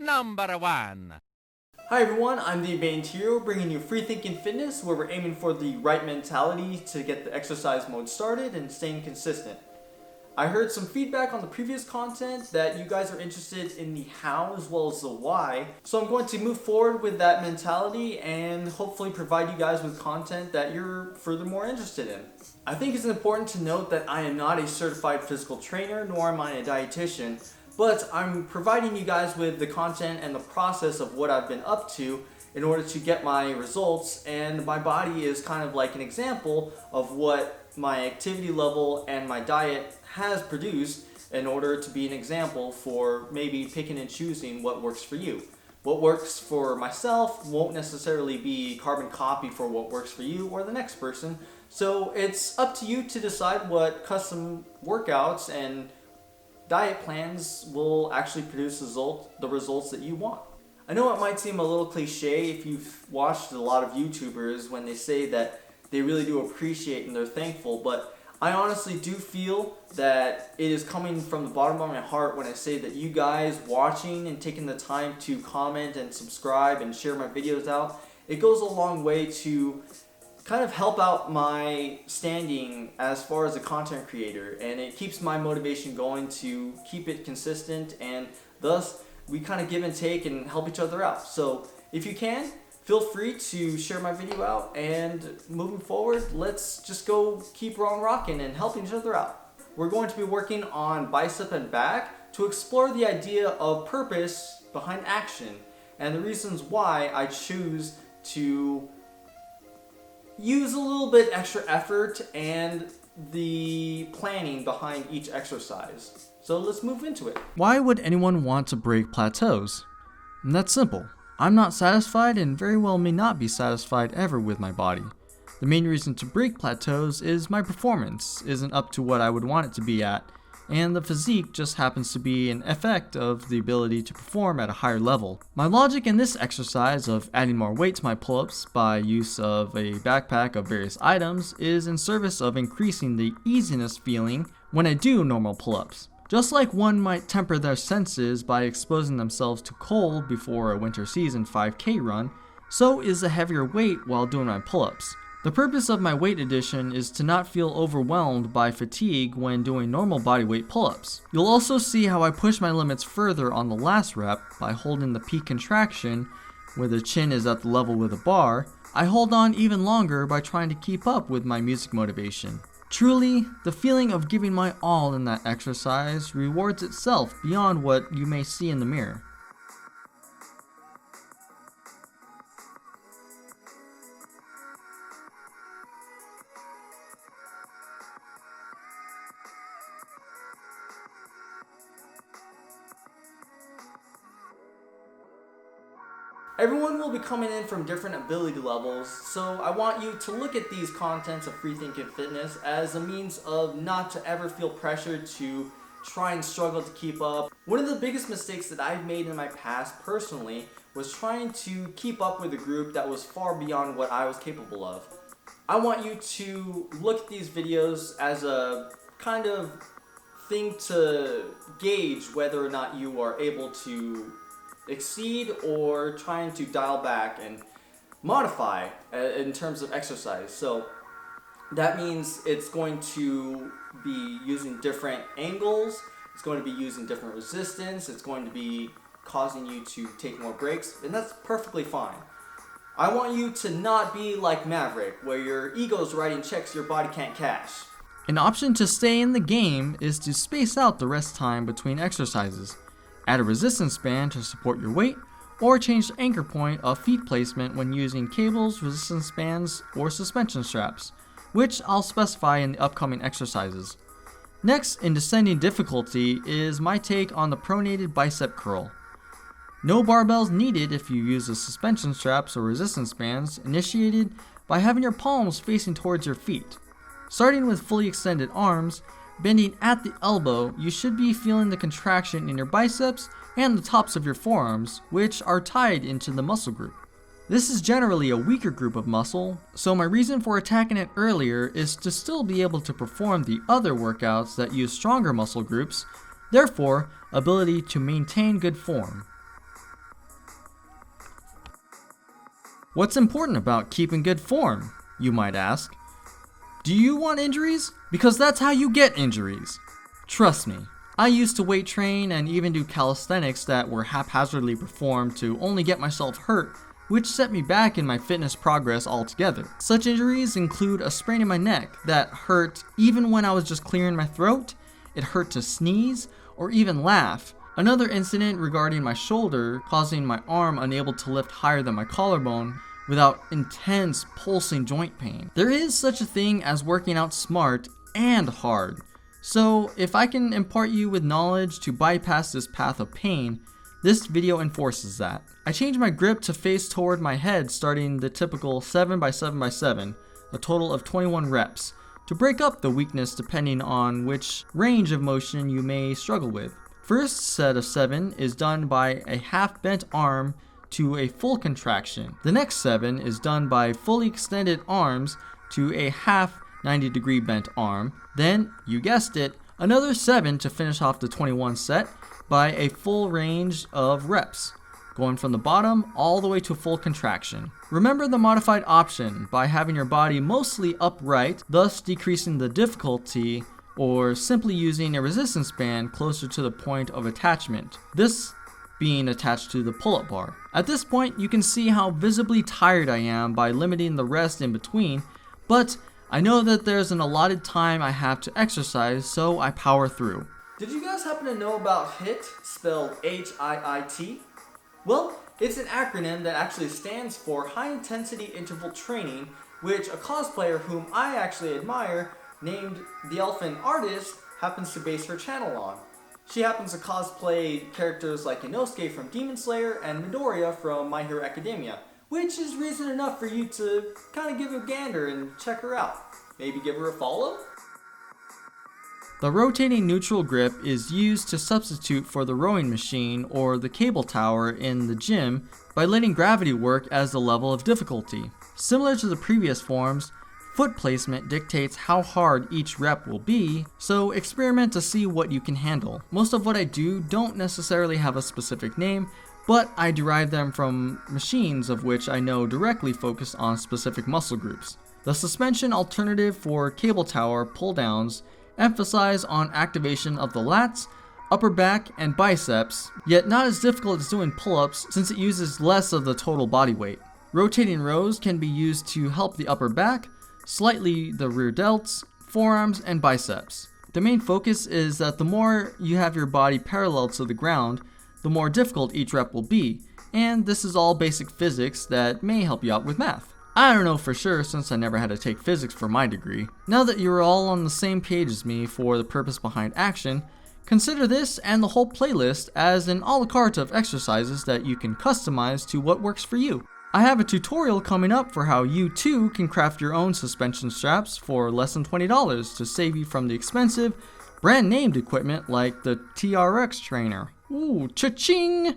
number one. Hi everyone, I'm the Advanced Hero, bringing you FreeThinking Fitness, where we're aiming for the right mentality to get the exercise mode started and staying consistent. I heard some feedback on the previous content that you guys are interested in the how as well as the why, so I'm going to move forward with that mentality and hopefully provide you guys with content that you're furthermore interested in. I think it's important to note that I am not a certified physical trainer, nor am I a dietitian, but I'm providing you guys with the content and the process of what I've been up to in order to get my results, and my body is kind of like an example of what my activity level and my diet has produced in order to be an example for maybe picking and choosing what works for you. What works for myself won't necessarily be carbon copy for what works for you or the next person, so it's up to you to decide what custom workouts and diet plans will actually produce the results that you want. I know it might seem a little cliche if you've watched a lot of YouTubers when they say that they really do appreciate and they're thankful, but I honestly do feel that it is coming from the bottom of my heart when I say that you guys watching and taking the time to comment and subscribe and share my videos out, it goes a long way to kind of help out my standing as far as a content creator, and it keeps my motivation going to keep it consistent, and thus we kind of give and take and help each other out. So if you can, feel free to share my video out, and moving forward, let's just go keep on rocking and helping each other out. We're going to be working on bicep and back to explore the idea of purpose behind action and the reasons why I choose to use a little bit extra effort and the planning behind each exercise. So let's move into it. Why would anyone want to break plateaus? And that's simple. I'm not satisfied and very well may not be satisfied ever with my body. The main reason to break plateaus is my performance isn't up to what I would want it to be at, and the physique just happens to be an effect of the ability to perform at a higher level. My logic in this exercise of adding more weight to my pull-ups by use of a backpack of various items is in service of increasing the easiness feeling when I do normal pull-ups. Just like one might temper their senses by exposing themselves to cold before a winter season 5K run, so is a heavier weight while doing my pull-ups. The purpose of my weight addition is to not feel overwhelmed by fatigue when doing normal bodyweight pull-ups. You'll also see how I push my limits further on the last rep by holding the peak contraction where the chin is at the level with the bar. I hold on even longer by trying to keep up with my music motivation. Truly, the feeling of giving my all in that exercise rewards itself beyond what you may see in the mirror. Everyone will be coming in from different ability levels, so I want you to look at these contents of FreeThinking Fitness as a means of not to ever feel pressured to try and struggle to keep up. One of the biggest mistakes that I've made in my past personally was trying to keep up with a group that was far beyond what I was capable of. I want you to look at these videos as a kind of thing to gauge whether or not you are able to exceed or trying to dial back and modify in terms of exercise. So that means it's going to be using different angles, it's going to be using different resistance, it's going to be causing you to take more breaks, and that's perfectly fine. I want you to not be like Maverick, where your ego's writing checks your body can't cash. An option to stay in the game is to space out the rest time between exercises. Add a resistance band to support your weight, or change the anchor point of feet placement when using cables, resistance bands, or suspension straps, which I'll specify in the upcoming exercises. Next, in descending difficulty, is my take on the pronated bicep curl. No barbells needed if you use the suspension straps or resistance bands, initiated by having your palms facing towards your feet. Starting with fully extended arms, bending at the elbow, you should be feeling the contraction in your biceps and the tops of your forearms, which are tied into the muscle group. This is generally a weaker group of muscle, so my reason for attacking it earlier is to still be able to perform the other workouts that use stronger muscle groups, therefore, ability to maintain good form. What's important about keeping good form, you might ask? Do you want injuries? Because that's how you get injuries. Trust me, I used to weight train and even do calisthenics that were haphazardly performed to only get myself hurt, which set me back in my fitness progress altogether. Such injuries include a sprain in my neck that hurt even when I was just clearing my throat, it hurt to sneeze, or even laugh. Another incident regarding my shoulder causing my arm unable to lift higher than my collarbone without intense pulsing joint pain. There is such a thing as working out smart and hard. So if I can impart you with knowledge to bypass this path of pain, this video enforces that. I changed my grip to face toward my head starting the typical 7x7x7, a total of 21 reps, to break up the weakness depending on which range of motion you may struggle with. First set of 7 is done by a half bent arm to a full contraction. The next 7 is done by fully extended arms to a half 90-degree bent arm. Then, you guessed it, another 7 to finish off the 21 set by a full range of reps, going from the bottom all the way to full contraction. Remember the modified option by having your body mostly upright, thus decreasing the difficulty, or simply using a resistance band closer to the point of attachment, this being attached to the pull-up bar. At this point, you can see how visibly tired I am by limiting the rest in between, but I know that there's an allotted time I have to exercise, so I power through. Did you guys happen to know about HIIT, spelled HIIT? Well, it's an acronym that actually stands for High Intensity Interval Training, which a cosplayer whom I actually admire, named the Elfin Artist, happens to base her channel on. She happens to cosplay characters like Inosuke from Demon Slayer and Midoriya from My Hero Academia, which is reason enough for you to kind of give a gander and check her out. Maybe give her a follow? The rotating neutral grip is used to substitute for the rowing machine or the cable tower in the gym by letting gravity work as the level of difficulty. Similar to the previous forms, foot placement dictates how hard each rep will be, so experiment to see what you can handle. Most of what I do don't necessarily have a specific name, but I derive them from machines of which I know directly focus on specific muscle groups. The suspension alternative for cable tower pull-downs emphasize on activation of the lats, upper back, and biceps, yet not as difficult as doing pull-ups since it uses less of the total body weight. Rotating rows can be used to help the upper back, slightly the rear delts, forearms, and biceps. The main focus is that the more you have your body parallel to the ground, the more difficult each rep will be, and this is all basic physics that may help you out with math. I don't know for sure since I never had to take physics for my degree. Now that you're all on the same page as me for the purpose behind action, consider this and the whole playlist as an a la carte of exercises that you can customize to what works for you. I have a tutorial coming up for how you too can craft your own suspension straps for less than $20 to save you from the expensive, brand named equipment like the TRX trainer. Ooh, cha-ching!